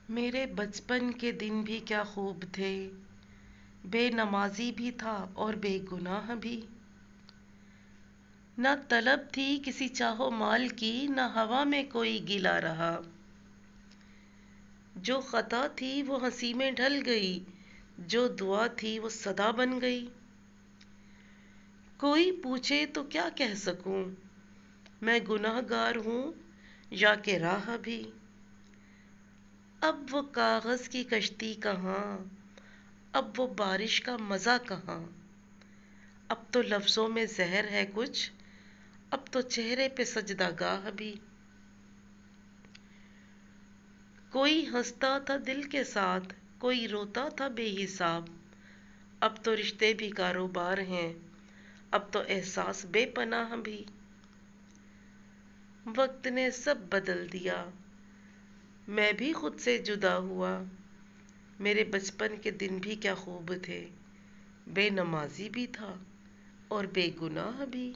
میرے بچپن کے دن بھی کیا خوب تھے، بے نمازی بھی تھا اور بے گناہ بھی۔ نہ طلب تھی کسی چاہو مال کی، نہ ہوا میں کوئی گلا رہا۔ جو خطا تھی وہ ہنسی میں ڈھل گئی، جو دعا تھی وہ صدا بن گئی۔ کوئی پوچھے تو کیا کہہ سکوں، میں گناہ گار ہوں یا کہ راہ بھی۔ اب وہ کاغذ کی کشتی کہاں، اب وہ بارش کا مزہ کہاں۔ اب تو لفظوں میں زہر ہے کچھ، اب تو چہرے پہ سجدہ گاہ بھی۔ کوئی ہنستا تھا دل کے ساتھ، کوئی روتا تھا بے حساب۔ اب تو رشتے بھی کاروبار ہیں، اب تو احساس بے پناہ بھی۔ وقت نے سب بدل دیا، میں بھی خود سے جدا ہوا۔ میرے بچپن کے دن بھی کیا خوب تھے، بے نمازی بھی تھا اور بے گناہ بھی۔